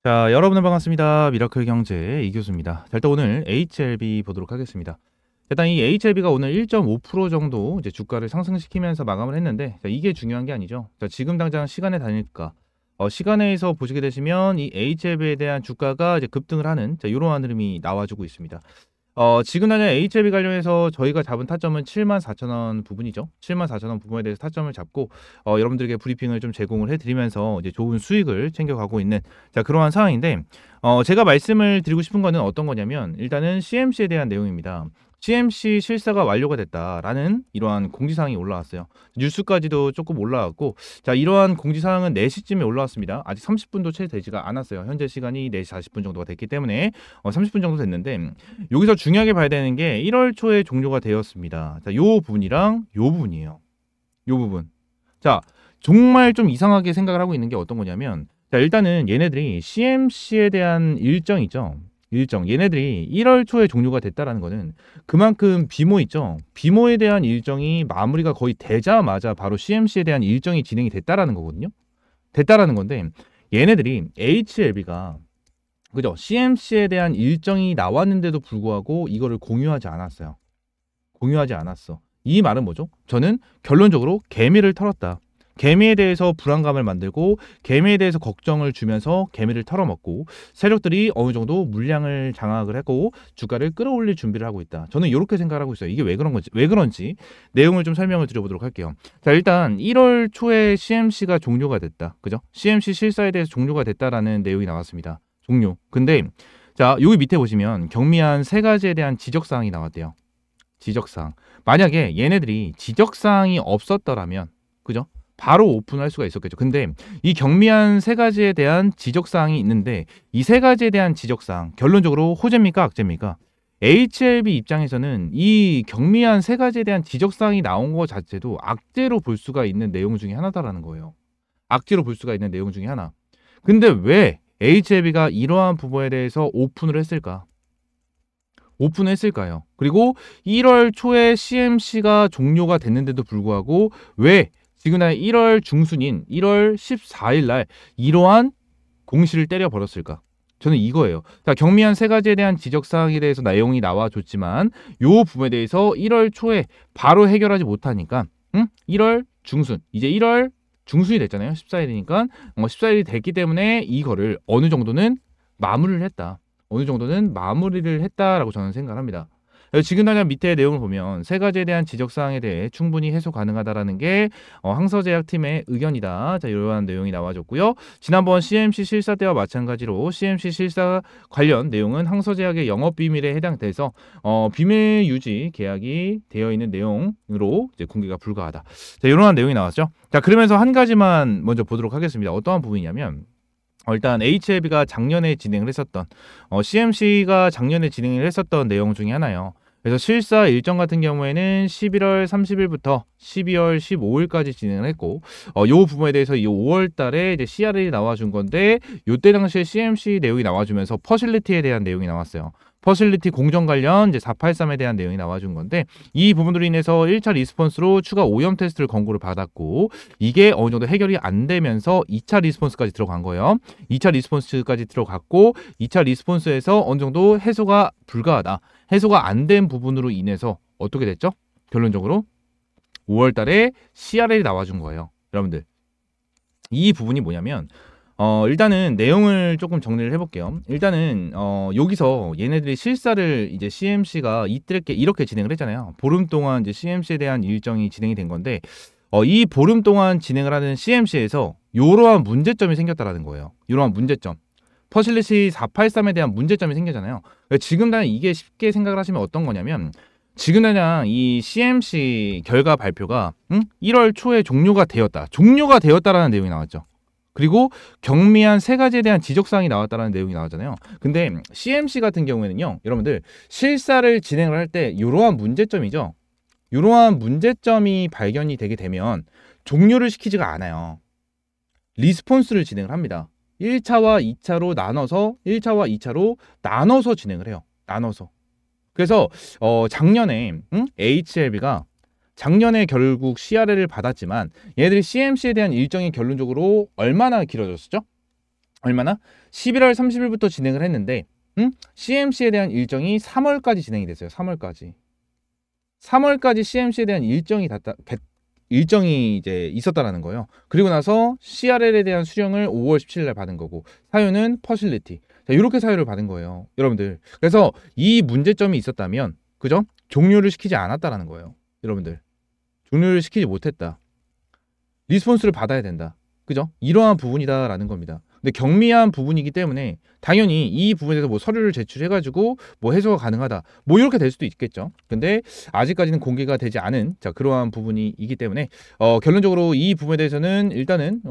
자, 여러분 반갑습니다. 미라클 경제 이교수입니다. 자, 일단 오늘 HLB 보도록 하겠습니다. 일단 이 HLB가 오늘 1.5% 정도 이제 주가를 상승시키면서 마감을 했는데, 자, 이게 중요한 게 아니죠. 자, 지금 당장 시간의 단일가, 시간에서 보시게 되시면 이 HLB에 대한 주가가 이제 급등을 하는 이러한 흐름이 나와주고 있습니다. 지금 당장 HLB 관련해서 저희가 잡은 타점은 74,000원 부분이죠. 74,000원 부분에 대해서 타점을 잡고 여러분들에게 브리핑을 좀 제공을 해드리면서 이제 좋은 수익을 챙겨가고 있는 그러한 상황인데, 제가 말씀을 드리고 싶은 거는 어떤 거냐면, 일단은 CMC에 대한 내용입니다. CMC 실사가 완료가 됐다라는 이러한 공지사항이 올라왔어요. 뉴스까지도 조금 올라왔고, 자, 이러한 공지사항은 4시쯤에 올라왔습니다. 아직 30분도 채 되지가 않았어요. 현재 시간이 4시 40분 정도가 됐기 때문에 30분 정도 됐는데, 여기서 중요하게 봐야 되는 게 1월 초에 종료가 되었습니다. 자, 요 부분이랑 요 부분이에요. 요 부분. 자, 정말 좀 이상하게 생각을 하고 있는 게 어떤 거냐면, 자, 일단은 얘네들이 CMC에 대한 일정이죠. 얘네들이 1월 초에 종료가 됐다라는 거는 그만큼 비모 있죠. 비모에 대한 일정이 마무리가 거의 되자마자 바로 CMC에 대한 일정이 진행이 됐다라는 거거든요. 됐다라는 건데, 얘네들이 HLB가 그죠? CMC에 대한 일정이 나왔는데도 불구하고 이거를 공유하지 않았어요. 공유하지 않았어. 이 말은 뭐죠? 저는 결론적으로 개미를 털었다. 개미에 대해서 불안감을 만들고 개미에 대해서 걱정을 주면서 개미를 털어먹고 세력들이 어느 정도 물량을 장악을 하고 주가를 끌어올릴 준비를 하고 있다. 저는 이렇게 생각을 하고 있어요. 이게 왜 그런지 내용을 좀 설명을 드려보도록 할게요. 자, 일단 1월 초에 CMC가 종료가 됐다. 그죠? CMC 실사에 대해서 종료가 됐다라는 내용이 나왔습니다. 종료. 근데 자, 여기 밑에 보시면 경미한 3가지에 대한 지적사항이 나왔대요. 지적사항. 만약에 얘네들이 지적사항이 없었더라면, 그죠? 바로 오픈할 수가 있었겠죠. 근데 이 경미한 3가지에 대한 지적사항이 있는데, 이 3가지에 대한 지적사항, 결론적으로 호재입니까, 악재입니까? HLB 입장에서는 이 경미한 3가지에 대한 지적사항이 나온 것 자체도 악재로 볼 수가 있는 내용 중에 하나다라는 거예요. 악재로 볼 수가 있는 내용 중에 하나. 근데 왜 HLB가 이러한 부분에 대해서 오픈을 했을까? 오픈했을까요? 그리고 1월 초에 CMC가 종료가 됐는데도 불구하고 왜 지금날 1월 중순인 1월 14일 날 이러한 공시를 때려버렸을까? 저는 이거예요. 자, 경미한 3가지에 대한 지적사항에 대해서 내용이 나와줬지만 요 부분에 대해서 1월 초에 바로 해결하지 못하니까 1월 중순, 이제 1월 중순이 됐잖아요. 14일이니까 14일이 됐기 때문에 이거를 어느 정도는 마무리를 했다. 어느 정도는 마무리를 했다라고 저는 생각을 합니다. 지금 당장 밑에 내용을 보면 3가지에 대한 지적사항에 대해 충분히 해소 가능하다라는 게 항서제약팀의 의견이다. 자, 이러한 내용이 나와줬고요. 지난번 CMC 실사 때와 마찬가지로 CMC 실사 관련 내용은 항서제약의 영업비밀에 해당돼서 비밀 유지 계약이 되어 있는 내용으로 이제 공개가 불가하다. 자, 이러한 내용이 나왔죠. 자, 그러면서 한 가지만 먼저 보도록 하겠습니다. 어떠한 부분이냐면, 일단 HLB가 작년에 진행을 했었던 CMC가 작년에 진행을 했었던 내용 중에 하나예요. 그래서 실사 일정 같은 경우에는 11월 30일부터 12월 15일까지 진행을 했고, 요 부분에 대해서 이 5월 달에 이제 CRL이 나와준 건데, 요때 당시에 CMC 내용이 나와주면서 퍼실리티에 대한 내용이 나왔어요. 퍼실리티 공정 관련 이제 483에 대한 내용이 나와준 건데, 이 부분으로 인해서 1차 리스폰스로 추가 오염 테스트를 권고를 받았고, 이게 어느 정도 해결이 안 되면서 2차 리스폰스까지 들어간 거예요. 2차 리스폰스까지 들어갔고, 2차 리스폰스에서 어느 정도 해소가 불가하다. 해소가 안 된 부분으로 인해서 어떻게 됐죠? 결론적으로 5월 달에 CRL이 나와준 거예요. 여러분들, 이 부분이 뭐냐면, 일단은 내용을 조금 정리를 해볼게요. 일단은 여기서 얘네들이 실사를 이제 CMC가 이렇게 진행을 했잖아요. 보름 동안 이제 CMC에 대한 일정이 진행이 된 건데, 이 보름 동안 진행을 하는 CMC에서 이러한 문제점이 생겼다라는 거예요. 이러한 문제점. 퍼실리티 483에 대한 문제점이 생기잖아요. 지금 당장 이게 쉽게 생각을 하시면 어떤 거냐면, 지금 당장 이 CMC 결과 발표가 1월 초에 종료가 되었다라는 내용이 나왔죠. 그리고 경미한 3가지에 대한 지적사항이 나왔다라는 내용이 나왔잖아요. 근데 CMC 같은 경우에는요, 여러분들 실사를 진행을 할 때 이러한 문제점이죠. 이러한 문제점이 발견이 되게 되면 종료를 시키지가 않아요. 리스폰스를 진행을 합니다. 1차와 2차로 나눠서 진행을 해요. 나눠서. 그래서 작년에 HLB가 작년에 결국 CRL을 받았지만 얘네들이 CMC에 대한 일정이 결론적으로 얼마나 길어졌었죠? 얼마나? 11월 30일부터 진행을 했는데 CMC에 대한 일정이 3월까지 진행이 됐어요. 3월까지 CMC에 대한 일정이 이제 있었다라는 거예요. 그리고 나서 CRL에 대한 수령을 5월 17일 날 받은 거고, 사유는 퍼실리티. 자, 이렇게 사유를 받은 거예요, 여러분들. 그래서 이 문제점이 있었다면, 그죠? 종료를 시키지 않았다라는 거예요, 여러분들. 종료를 시키지 못했다. 리스폰스를 받아야 된다. 그죠? 이러한 부분이다라는 겁니다. 근데 경미한 부분이기 때문에 당연히 이 부분에 대해서 뭐 서류를 제출해가지고 뭐 해소가 가능하다, 뭐 이렇게 될 수도 있겠죠. 근데 아직까지는 공개가 되지 않은 그러한 부분이기 때문에 결론적으로 이 부분에 대해서는 일단은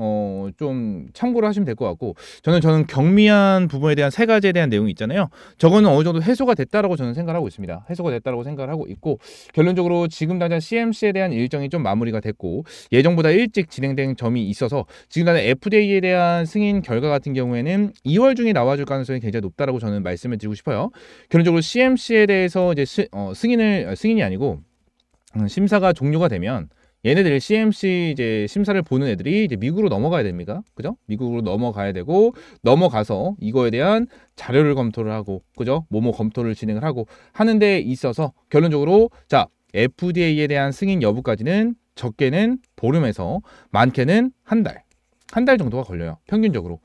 좀 참고를 하시면 될 것 같고, 저는 경미한 부분에 대한 세 가지에 대한 내용이 있잖아요. 저거는 어느 정도 해소가 됐다라고 저는 생각을 하고 있습니다. 해소가 됐다라고 생각을 하고 있고, 결론적으로 지금 당장 CMC에 대한 일정이 좀 마무리가 됐고 예정보다 일찍 진행된 점이 있어서 지금 당장 FDA에 대한 승인 결과 같은 경우에는 2월 중에 나와줄 가능성이 굉장히 높다라고 저는 말씀을 드리고 싶어요. 결론적으로 CMC에 대해서 이제 승인이 아니고 심사가 종료가 되면 얘네들 CMC 이제 심사를 보는 애들이 이제 미국으로 넘어가야 됩니다. 그죠? 미국으로 넘어가야 되고, 넘어가서 이거에 대한 자료를 검토를 하고, 그죠? 모모 검토를 진행을 하고 하는 데 있어서 결론적으로 FDA에 대한 승인 여부까지는 적게는 보름에서 많게는 한 달 정도가 걸려요. 평균적으로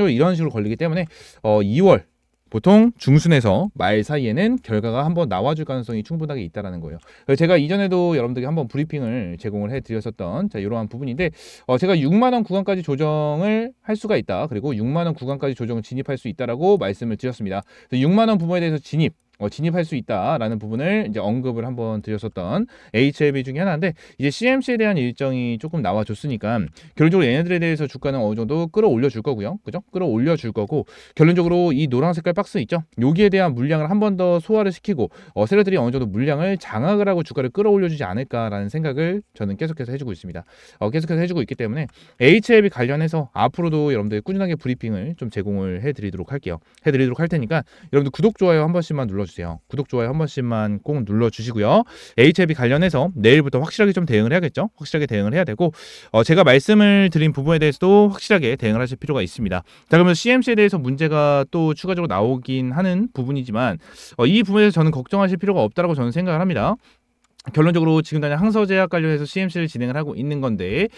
이런 식으로 걸리기 때문에 2월 보통 중순에서 말 사이에는 결과가 한번 나와줄 가능성이 충분하게 있다라는 거예요. 제가 이전에도 여러분들께 한번 브리핑을 제공을 해드렸었던 이러한 부분인데, 제가 6만 원 구간까지 조정을 할 수가 있다. 그리고 6만 원 구간까지 조정을 진입할 수 있다라고 말씀을 드렸습니다. 6만 원 부분에 대해서 진입할 수 있다라는 부분을 이제 언급을 한번 드렸었던 HLB 중에 하나인데, 이제 CMC에 대한 일정이 조금 나와줬으니까 결론적으로 얘네들에 대해서 주가는 어느 정도 끌어올려 줄 거고요. 그죠? 끌어올려 줄 거고, 결론적으로 이 노란 색깔 박스 있죠? 여기에 대한 물량을 한 번 더 소화를 시키고 셀러들이 어느 정도 물량을 장악을 하고 주가를 끌어올려 주지 않을까라는 생각을 저는 계속해서 해주고 있습니다. 계속해서 해주고 있기 때문에 HLB 관련해서 앞으로도 여러분들 꾸준하게 브리핑을 좀 제공을 해드리도록 할 테니까 여러분들 구독, 좋아요 한 번씩만 눌러주세요. 구독, 좋아요 한 번씩만 꼭 눌러주시고요. HLB 관련해서 내일부터 확실하게 좀 대응을 해야겠죠. 확실하게 대응을 해야 되고, 제가 말씀을 드린 부분에 대해서도 확실하게 대응을 하실 필요가 있습니다. 자, 그러면 CMC에 대해서 문제가 또 추가적으로 나오긴 하는 부분이지만 이 부분에서 저는 걱정하실 필요가 없다라고 저는 생각을 합니다. 결론적으로 지금 당장 항서제약 관련해서 CMC를 진행을 하고 있는 건데,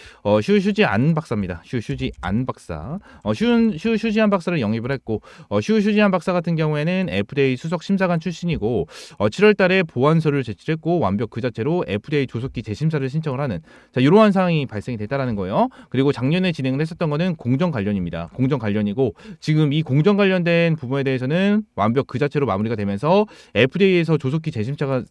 슈지안 박사입니다. 슈지안 박사. 슈지안 박사를 영입을 했고, 슈지안 박사 같은 경우에는 FDA 수석 심사관 출신이고, 7월 달에 보완서를 제출했고, 완벽 그 자체로 FDA 조속기 재심사를 신청을 하는, 이러한 상황이 발생이 됐다라는 거예요. 그리고 작년에 진행을 했었던 거는 공정 관련입니다. 공정 관련이고, 지금 이 공정 관련된 부분에 대해서는 완벽 그 자체로 마무리가 되면서 FDA에서 조속기 재심사가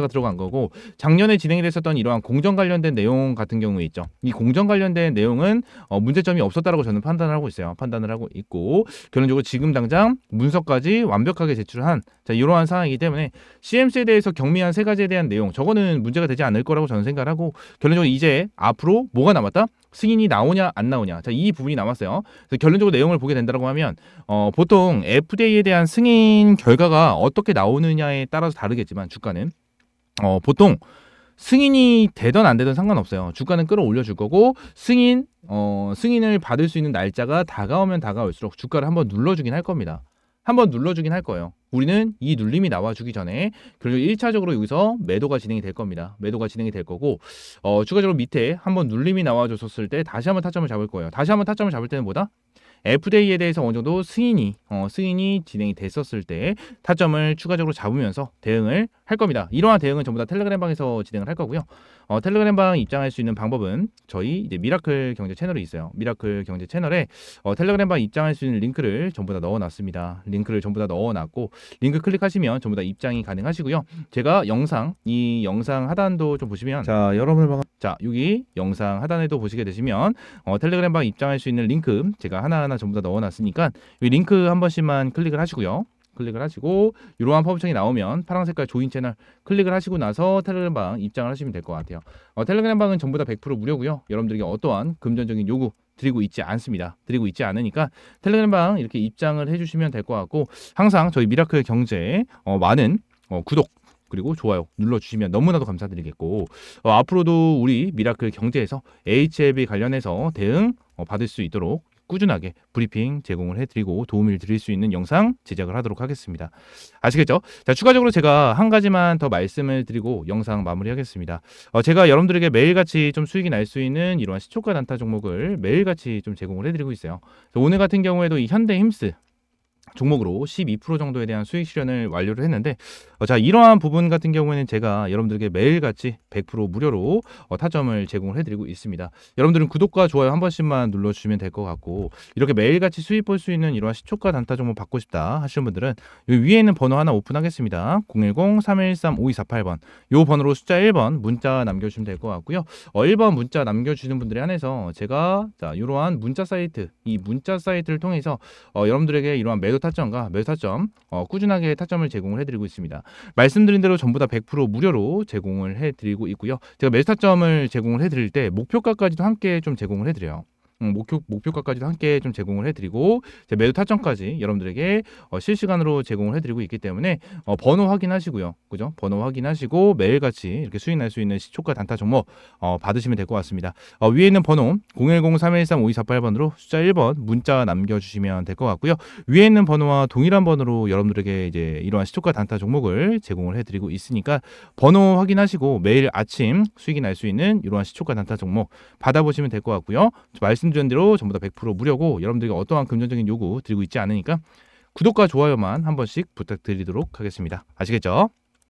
들어간 거고, 작년에 진행이 됐었던 이러한 공정 관련된 내용 같은 경우에 있죠. 이 공정 관련된 내용은 문제점이 없었다라고 저는 판단을 하고 있고, 결론적으로 지금 당장 문서까지 완벽하게 제출한 이러한 상황이기 때문에 CMC에 대해서 경미한 세 가지에 대한 내용, 저거는 문제가 되지 않을 거라고 저는 생각을 하고, 결론적으로 이제 앞으로 뭐가 남았다? 승인이 나오냐 안 나오냐, 이 부분이 남았어요. 그래서 결론적으로 내용을 보게 된다고 하면 보통 FDA에 대한 승인 결과가 어떻게 나오느냐에 따라서 다르겠지만 주가는 보통 승인이 되든 안 되든 상관없어요. 주가는 끌어올려 줄 거고, 승인을 받을 수 있는 날짜가 다가오면 다가올수록 주가를 한번 눌러주긴 할 겁니다. 한번 눌러주긴 할 거예요. 우리는 이 눌림이 나와주기 전에 그리고 1차적으로 여기서 매도가 진행이 될 겁니다. 매도가 진행이 될 거고, 추가적으로 밑에 한번 눌림이 나와줬었을 때 다시 한번 타점을 잡을 거예요. 다시 한번 타점을 잡을 때는 뭐다? FDA에 대해서 어느 정도 승인이 진행이 됐었을 때 타점을 추가적으로 잡으면서 대응을 할 겁니다. 이러한 대응은 전부 다 텔레그램방에서 진행을 할 거고요. 텔레그램방 입장할 수 있는 방법은 저희 이제 미라클 경제 채널이 있어요. 미라클 경제 채널에 텔레그램방 입장할 수 있는 링크를 전부 다 넣어놨습니다. 링크를 전부 다 넣어놨고, 링크 클릭하시면 전부 다 입장이 가능하시고요. 제가 이 영상 하단도 좀 보시면, 여기 영상 하단에도 보시게 되시면 텔레그램방 입장할 수 있는 링크 제가 하나하나 전부 다 넣어놨으니까 이 링크 한 번씩만 클릭을 하시고요. 클릭을 하시고 이러한 펌프창이 나오면 파란 색깔 조인 채널 클릭을 하시고 나서 텔레그램방 입장을 하시면 될 것 같아요. 텔레그램방은 전부 다 100% 무료고요. 여러분들에게 어떠한 금전적인 요구 드리고 있지 않습니다. 드리고 있지 않으니까 텔레그램방 이렇게 입장을 해주시면 될 것 같고, 항상 저희 미라클 경제 많은 구독 그리고 좋아요 눌러주시면 너무나도 감사드리겠고, 앞으로도 우리 미라클 경제에서 HLB 관련해서 대응 받을 수 있도록 꾸준하게 브리핑 제공을 해드리고 도움을 드릴 수 있는 영상 제작을 하도록 하겠습니다. 아시겠죠? 자, 추가적으로 제가 한 가지만 더 말씀을 드리고 영상 마무리하겠습니다. 제가 여러분들에게 매일같이 좀 수익이 날 수 있는 이러한 시초가 단타 종목을 매일같이 좀 제공을 해드리고 있어요. 오늘 같은 경우에도 이 현대힘스 종목으로 12% 정도에 대한 수익 실현을 완료를 했는데 자, 이러한 부분 같은 경우에는 제가 여러분들에게 매일같이 100% 무료로 타점을 제공을 해드리고 있습니다. 여러분들은 구독과 좋아요 한 번씩만 눌러주시면 될 것 같고, 이렇게 매일같이 수익 볼 수 있는 이러한 시초가 단타 종목 받고 싶다 하시는 분들은 여기 위에 있는 번호 하나 오픈하겠습니다. 010-313-5248번 요 번호로 숫자 1번 문자 남겨주시면 될 것 같고요. 1번 문자 남겨주시는 분들에 한해서 제가 자, 이러한 문자 사이트, 이 문자 사이트를 통해서 여러분들에게 이러한 매도 타점과 매수 타점 꾸준하게 타점을 제공을 해드리고 있습니다. 말씀드린 대로 전부 다 100% 무료로 제공을 해드리고 있고요. 제가 매수 타점을 제공을 해드릴 때 목표가까지도 함께 좀 제공을 해드려요. 목표가까지도 함께 좀 제공을 해드리고 매도 타점까지 여러분들에게 실시간으로 제공을 해드리고 있기 때문에 번호 확인하시고요, 그죠? 번호 확인하시고 매일같이 이렇게 수익 날 수 있는 시초가 단타 종목 받으시면 될 것 같습니다. 위에 있는 번호 010-313-5248번으로 숫자 1번 문자 남겨주시면 될 것 같고요. 위에 있는 번호와 동일한 번호로 여러분들에게 이제 이러한 시초가 단타 종목을 제공을 해드리고 있으니까 번호 확인하시고 매일 아침 수익이 날 수 있는 이러한 시초가 단타 종목 받아보시면 될 것 같고요. 말씀드린 대로 전부 다 100% 무료고 여러분들에게 어떠한 금전적인 요구 드리고 있지 않으니까 구독과 좋아요만 한 번씩 부탁드리도록 하겠습니다. 아시겠죠?